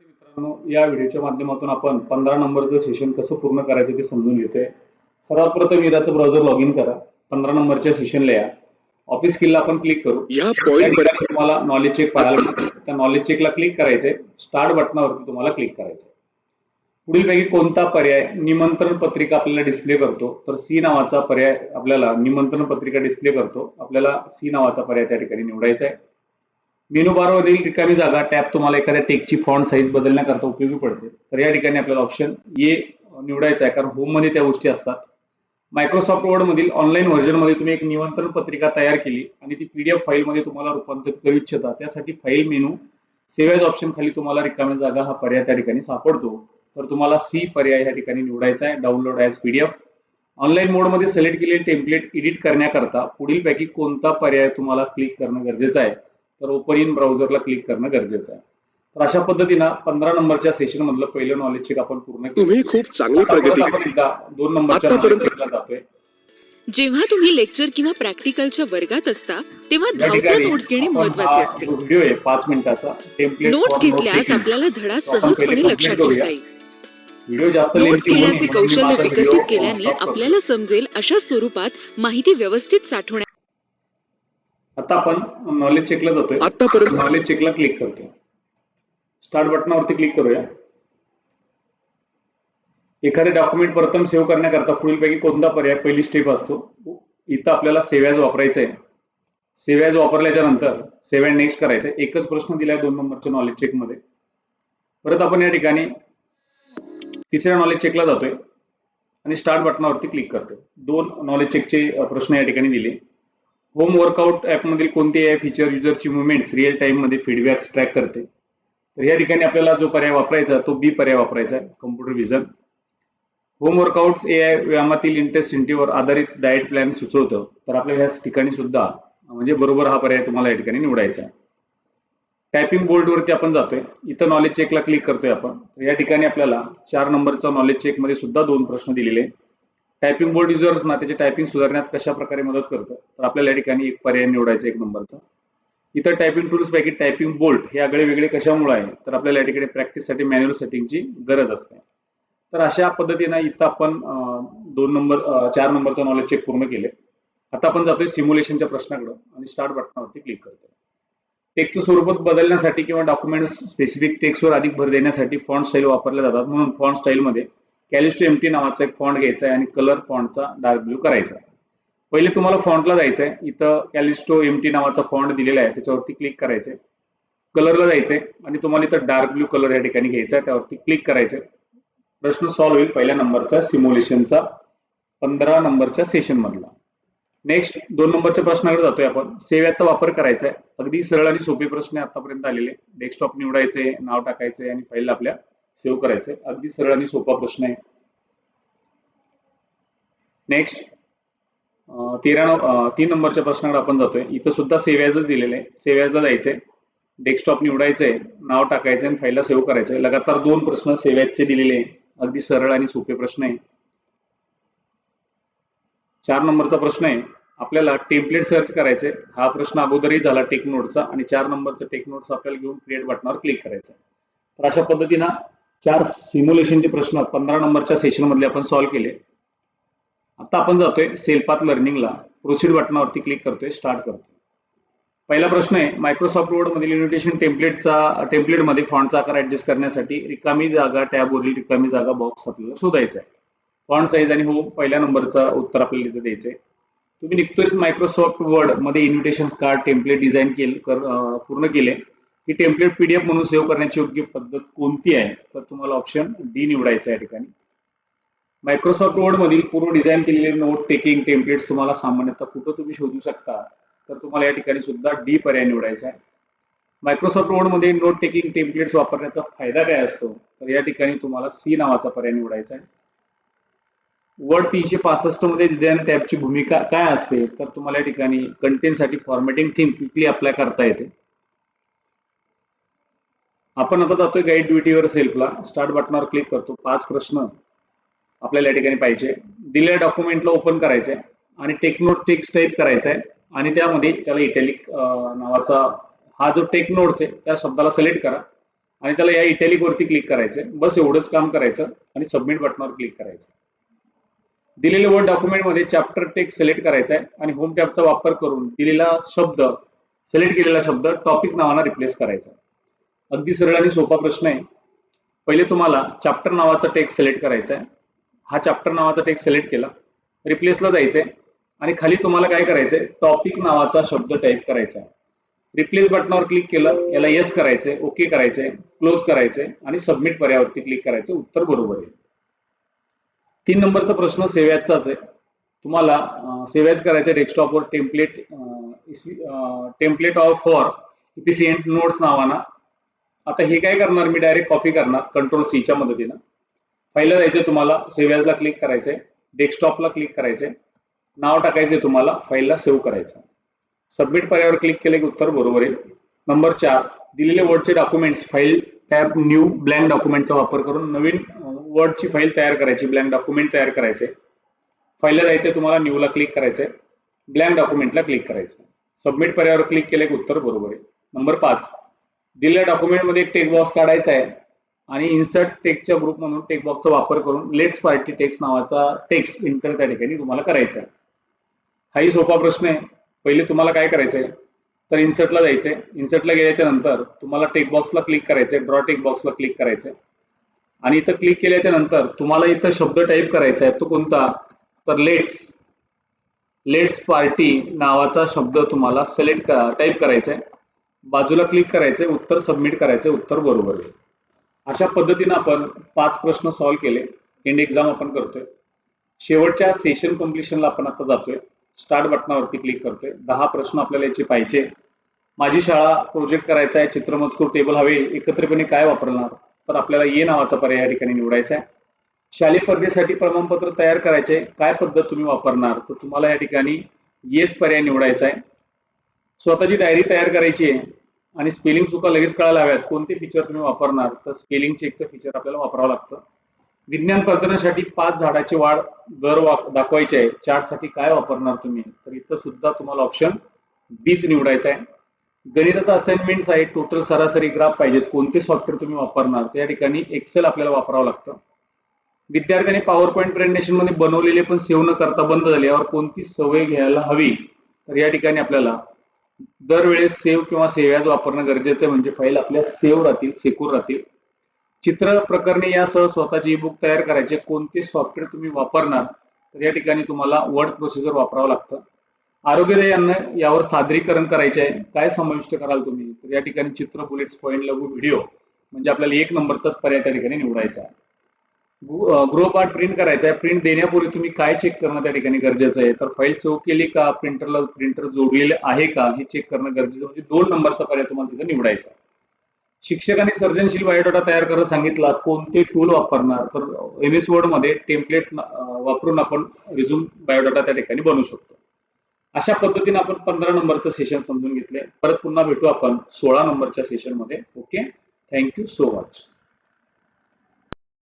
विद्यार्थी मित्रांनो, या व्हिडिओच्या माध्यमातून आपण 15 नंबरचं सेशन कसं पूर्ण करायचं ते समजून घेतोय. सर्वात प्रथम इराचं ब्राउझर लॉग इन करा. 15 नंबरच्या सेशनला या. ऑफिस स्किलला आपण क्लिक करू. या त्या पॉइंट ठिकाणी तुम्हाला नॉलेज चेक पाहायला मिळेल. त्या नॉलेज चेकला क्लिक करायचंय. स्टार्ट बटनावरती तुम्हाला क्लिक करायचंय. पुढीलपैकी कोणता पर्याय निमंत्रण पत्रिका आपल्याला डिस्प्ले करतो? तर सी नावाचा पर्याय आपल्याला निमंत्रण पत्रिका डिस्प्ले करतो. आपल्याला सी नावाचा पर्याय त्या ठिकाणी निवडायचा आहे. मेनू बारवरील रिकामी जागा टॅब तुम्हाला एखाद्या टेक्स्टची फॉन्ट साईज बदलण्याकरता उपयोगी पडते. तर या ठिकाणी आपल्याला ऑप्शन ए निवडायचा आहे, कारण होम मध्ये त्या गोष्टी असतात. मायक्रोसॉफ्ट वर्ड मधील ऑनलाईन व्हर्जन मध्ये तुम्ही एक निमंत्रण पत्रिका तयार केली आणि ती पीडीएफ फाईल मध्ये तुम्हाला रूपांतरित करू इच्छिता. त्यासाठी file menu save as option खाली तुम्हाला रिकामी जागा हा पर्याय त्या ठिकाणी सापडतो. तर तुम्हाला सी पर्याय या ठिकाणी निवडायचा आहे, डाउनलोड ॲज पीडीएफ. ऑनलाईन मोड मध्ये सिलेक्ट केलेले टेम्पलेट एडिट करण्याकरता पुढीलपैकी कोणता पर्याय तुम्हाला क्लिक करणं गरजेचं आहे? तर ओपन इन ब्राउझरला क्लिक करणं गरजेचं आहे. तर अशा पद्धतीनं 15 नंबरच्या सेशन मधलं पहिलं नॉलेज चेक आपण पूर्ण केलं. तुम्ही खूप चांगली प्रगती आपण एकदा 2 नंबरच्या नॉलेज चेकला जातोय. जेव्हा तुम्ही लेक्चर किंवा प्रॅक्टिकलच्या वर्गात असता तेव्हा धावत्या नोट्स घेणे महत्त्वाचे असते. व्हिडिओ आहे 5 मिनिटाचा. टेम्पलेट नोट्स घेतल्यास आपल्याला धडा सहजपणे लक्षात ठेवता येईल. व्हिडिओ जास्त नोट्स घेण्याचे कौशल्य विकसित केल्याने आपल्याला समजेल अशा स्वरूपात माहिती व्यवस्थित साठवण्या. आता आपण नॉलेज चेकला जातोय. आतापर्यंत नॉलेज चेकला क्लिक करतोय. स्टार्ट बटनावरती क्लिक करूया. एखादे डॉक्युमेंट प्रथम सेव्ह करण्याकरता पुढीलपैकी कोणता पर्याय पहिली स्टेप असतो? इथं आपल्याला सेव्ह ॲज वापरायचं आहे. सेव्ह ॲज वापरल्याच्या नंतर सेव्ह अँड नेक्स्ट करायचं आहे. एकच प्रश्न दिलाय 2 नंबरच्या नॉलेज चेक मध्ये. परत आपण या ठिकाणी तिसऱ्या नॉलेज चेकला जातोय आणि स्टार्ट बटनावरती क्लिक करतोय. 2 नॉलेज चेकचे प्रश्न या ठिकाणी दिले. होम वर्कआउट ॲपमधील कोणते AI फीचर युजरची मुवमेंट्स रिअल टाइम मध्ये फीडबॅक्स ट्रॅक करते? तर या ठिकाणी आपल्याला जो पर्याय वापरायचा तो बी पर्याय वापरायचा आहे, computer vision. Home workouts AI व्यायामातील इंटेन्सिटीवर आधारित डाएट प्लॅन सुचवतं. तर आपल्याला ह्या ठिकाणी सुद्धा म्हणजे बरोबर हा पर्याय तुम्हाला या ठिकाणी निवडायचा आहे. टायपिंग बोर्ड वरती आपण जातोय. इथं नॉलेज चेकला क्लिक करतोय आपण. तर या ठिकाणी आपल्याला 4 नंबरचा नॉलेज चेक मध्ये सुद्धा 2 प्रश्न दिलेले. टायपिंग बोर्ड युजर्सना त्याचे टायपिंग सुधारण्यात कशा प्रकारे मदत करतं? तर आपल्याला या ठिकाणी एक पर्याय निवडायचा 1 नंबरचा. इतर टायपिंग टूल्स पैकी टायपिंग बोल्ट हे आगळे वेगळे कशामुळे आहे? तर आपल्याला या ठिकाणी प्रॅक्टिससाठी मॅन्युअल सेटिंगची गरज असते. तर अशा पद्धतीने इथं आपण 4 नंबरचा नॉलेज चेक पूर्ण केले. आता आपण जातोय सिम्युलेशनच्या प्रश्नाकडे आणि स्टार्ट बटनावरती क्लिक करतोय. टेक्स्टचं स्वरूप बदलण्यासाठी किंवा डॉक्युमेंट स्पेसिफिक टेक्स्टवर अधिक भर देण्यासाठी फॉन्ट स्टाईल वापरल्या जातात. म्हणून फॉन्ट स्टाईल मध्ये कॅलिस्टो एमटी नावाचा एक फॉन्ट घ्यायचा आहे आणि कलर फॉन्टचा डार्क ब्लू करायचा आहे. पहिले तुम्हाला फॉन्टला जायचं आहे. इथं कॅलिस्टो एमटी नावाचा फॉन्ट दिलेला आहे, त्याच्यावरती क्लिक करायचंय. कलरला जायचंय आणि तुम्हाला इथं डार्क ब्लू कलर या ठिकाणी घ्यायचा आहे, त्यावरती क्लिक करायचंय. प्रश्न सॉल्व्ह होईल पहिल्या नंबरचा सिम्युलेशनचा 15 नंबरच्या सेशन मधला. नेक्स्ट 2 नंबरच्या प्रश्नाकडे जातोय आपण. सेव्ह चा वापर करायचा आहे. अगदी सरळ आणि सोपे प्रश्न आतापर्यंत आलेले. डेस्कटॉप निवडायचे, नाव टाकायचे आणि फाईल आपल्या सेव्ह करायचंय. अगदी सरळ आणि सोपा प्रश्न आहे. नेक्स्ट 3 नंबरच्या प्रश्नाकडे आपण जातोय. इथं सुद्धा सेव्ह ॲजच दिलेलं आहे. सेव्ह ॲजला जायचंय, डेस्कटॉप निवडायचंय, नाव टाकायचं आणि फाईलला सेव्ह करायचंय. लगातार 2 प्रश्न सेव्ह ॲजचे दिलेले. अगदी सरळ आणि सोपे प्रश्न आहे. 4 नंबरचा प्रश्न आहे, आपल्याला टेम्पलेट सर्च करायचे. हा प्रश्न अगोदरही झाला टेक नोटचा आणि 4 नंबरचा टेक नोट्स आपल्याला घेऊन क्रिएट बटनावर क्लिक करायचं. तर अशा पद्धतीनं 4 सिम्युलेशनचे प्रश्न 15 नंबरच्या सेशन मधले आपण सॉल्व्ह केले. आता आपण जातोय सेलपाथ लर्निंगला. प्रोसीड बटनावरती क्लिक करतोय, स्टार्ट करतोय. पहिला प्रश्न आहे, मायक्रोसॉफ्ट वर्ड मधील इन्व्हिटेशन टेम्पलेटमध्ये फॉन्टचा आकार ऍडजस्ट करण्यासाठी रिकामी जागा टॅबवरील रिकामी जागा बॉक्स आपल्याला शोधायचा आहे. फॉन्ट साईज आणि होम पहिल्या नंबरचा उत्तर आपल्याला इथे द्यायचंय. तुम्ही निघतोयच मायक्रोसॉफ्ट वर्ड मध्ये इन्व्हिटेशन कार्ड टेम्पलेट डिझाईन पूर्ण केले. ही टेम्पलेट पीडीएफ म्हणून सेव्ह करण्याची योग्य पद्धत कोणती आहे? तर तुम्हाला ऑप्शन डी निवडायचं या ठिकाणी. मायक्रोसॉफ्ट वर्ड मधील पूर्व डिझाईन केलेले नोट टेकिंग टेम्पलेट्स तुम्हाला सामान्यतः कुठं तुम्ही शोधू शकता? तर तुम्हाला या ठिकाणी सुद्धा डी पर्याय निवडायचा आहे. मायक्रोसॉफ्ट वर्ड मध्ये नोट टेकिंग टेम्पलेट्स वापरण्याचा फायदा काय असतो? तर या ठिकाणी तुम्हाला सी नावाचा पर्याय निवडायचा आहे. वर्ड 365 मध्ये डिझाईन टॅबची भूमिका काय असते? तर तुम्हाला या ठिकाणी कंटेंटसाठी फॉर्मॅटिंग थीम क्विकली अप्लाय करता येते. आपण आता जातोय गाईड ड्युटीवर सेल्फला. स्टार्ट बटनावर क्लिक करतो. 5 प्रश्न आपल्याला या ठिकाणी पाहिजे. दिलेल्या डॉक्युमेंटला ओपन करायचंय आणि टेक नोट टेक्स्ट टाईप करायचा आहे आणि त्यामध्ये त्याला इटॅलिक नावाचा हा जो टेक नोट्स आहे त्या शब्दाला सिलेक्ट करा आणि त्याला या इटॅलिक वरती क्लिक करायचंय. बस एवढंच काम करायचं आणि सबमिट बटनावर क्लिक करायचं. दिलेल्या वर्ड डॉक्युमेंटमध्ये चॅप्टर टेक्स्ट सिलेक्ट करायचा आहे आणि होम टॅबचा वापर करून दिलेला शब्द सिलेक्ट केलेला शब्द टॉपिक नावाने रिप्लेस करायचा. अगदी सरळ आणि सोपा प्रश्न आहे. पहिले तुम्हाला चॅप्टर नावाचा टेक्स्ट सिलेक्ट करायचा आहे. हा चॅप्टर नावाचा टेक्स्ट सिलेक्ट केला, रिप्लेसला जायचंय आणि खाली तुम्हाला काय करायचंय, टॉपिक नावाचा शब्द टाईप करायचा आहे. रिप्लेस बटनावर क्लिक केलं, याला येस करायचंय, ओके करायचंय, क्लोज करायचंय आणि सबमिट पर्यावरती क्लिक करायचं. उत्तर बरोबर आहे. 3 नंबरचा प्रश्न सेव्हॅजचाच आहे. तुम्हाला सेव्हॅज करायचं डेस्कटॉपवर template of for efficient notes नावाना. आता हे काय करणार, मी डायरेक्ट कॉपी करणार कंट्रोल सी च्या मदतीनं. फाईलला जायचं, तुम्हाला सेव्हॅजला क्लिक करायचंय, डेस्कटॉपला क्लिक करायचंय, नाव टाकायचंय, तुम्हाला फाईलला सेव्ह करायचं. सबमिट पर्यायावर क्लिक केले की उत्तर बरोबर आहे. नंबर 4, दिलेले वर्डचे documents file tab new blank डॉक्युमेंटचा वापर करून नवीन वर्डची फाईल तयार करायची, ब्लँक डॉक्युमेंट तयार करायचे. फाईलला जायचंय, तुम्हाला न्यूला क्लिक करायचंय, ब्लँक डॉक्युमेंटला क्लिक करायचं. सबमिट पर्यायावर क्लिक केले की उत्तर बरोबर आहे. नंबर 5, दिलेल्या डॉक्युमेंटमध्ये एक टेक्स्ट बॉक्स काढायचा आहे आणि इन्सर्ट टेक्स्टच्या ग्रुप म्हणून टेक्स्ट बॉक्सचा वापर करून लेट्स पार्टी टेक्स्ट नावाचा टेक्स्ट इंटर त्या ठिकाणी तुम्हाला करायचा आहे. हाही सोपा प्रश्न आहे. पहिले तुम्हाला काय करायचंय, तर इन्सर्टला जायचंय. इन्सर्टला गेल्याच्या नंतर तुम्हाला टेक्स्ट बॉक्सला क्लिक करायचंय, ड्रॉ टेक्स्ट बॉक्सला क्लिक करायचंय आणि इथं क्लिक केल्याच्या नंतर तुम्हाला इथं शब्द टाईप करायचा आहे. तो कोणता, तर लेट्स पार्टी नावाचा शब्द तुम्हाला सिलेक्ट टाईप करायचा आहे. बाजूला क्लिक करायचंय, उत्तर सबमिट करायचंय. उत्तर बरोबर आहे. अशा पद्धतीने आपण 5 प्रश्न सॉल्व्ह केले. एंड एक्झाम आपण करतोय. शेवटच्या सेशन कम्प्लिशनला आपण आता जातोय. स्टार्ट बटनावरती क्लिक करतोय. 10 प्रश्न आपल्याला याचे पाहिजे. माझी शाळा प्रोजेक्ट करायचा आहे, चित्रमजकूर टेबल हवे, एकत्रितपणे काय वापरणार, तर आपल्याला ये नावाचा पर्याय या ठिकाणी निवडायचा आहे. शालेय स्पर्धेसाठी प्रमाणपत्र तयार करायचे, काय पद्धत तुम्ही वापरणार, तर तुम्हाला या ठिकाणी येच पर्याय निवडायचा आहे. स्वतःची डायरी तयार करायची आहे आणि स्पेलिंग चुका लगेच कळायला हव्यात, कोणते फीचर तुम्ही वापरणार, तर स्पेलिंग चेकचं फीचर आपल्याला वापरावं लागतं. विज्ञान प्रदर्शनासाठी 5 झाडाची वाढ दर दाखवायची आहे, चार्टसाठी काय वापरणार तुम्ही, तर इथं सुद्धा तुम्हाला ऑप्शन बीच निवडायचा आहे. गणिताचा असाइनमेंट्स आहे, टोटल सरासरी ग्राफ पाहिजेत, कोणते सॉफ्टवेअर तुम्ही वापरणार, तर या ठिकाणी एक्सेल आपल्याला वापरावं लागतं. विद्यार्थ्यांनी पॉवर पॉईंट प्रेझेंटेशन मध्ये बनवलेले पण सेव्ह न करता बंद झाले, यावर कोणती सवय घ्यायला हवी, तर या ठिकाणी आपल्याला दरवेळेस सेव्ह किंवा सेव्ह ॲज वापरणं गरजेचं आहे, म्हणजे फाईल आपल्या सेव्ह राहतील, सिक्युअर राहतील. चित्र प्रकरणे यासह स्वतःचे ई बुक तयार करायचे, कोणते सॉफ्टवेअर तुम्ही वापरणार, तर या ठिकाणी तुम्हाला वर्ड प्रोसेसर वापरावं लागतं. आरोग्यदायी अन्न यावर सादरीकरण करायचे आहे, काय समाविष्ट कराल तुम्ही, तर या ठिकाणी चित्र, बुलेट्स पॉईंट, लघु व्हिडिओ, म्हणजे आपल्याला 1 नंबरचाच पर्याय त्या ठिकाणी निवडायचा आहे. गृहपाठ प्रिंट करायचा आहे, प्रिंट देण्यापूर्वी तुम्ही काय चेक करणं त्या ठिकाणी गरजेचं आहे, तर फाईल सेव्ह केली का, प्रिंटर जोडलेले आहे का, हे चेक करणं गरजेचं, म्हणजे 2 नंबरचा पर्याय तुम्हाला तिथे निवडायचा आहे. शिक्षकांनी सर्जनशील बायोडाटा तयार करायला सांगितला, कोणते टूल वापरणार, तर एमएस वर्ड मध्ये टेम्पलेट वापरून आपण रिझ्यूम बायोडाटा त्या ठिकाणी बनवू शकतो. अशा पद्धतीने आपण 15 नंबरचं सेशन समजून घेतले. परत पुन्हा भेटू आपण 16 नंबरच्या सेशन मध्ये. Okay, thank you so much.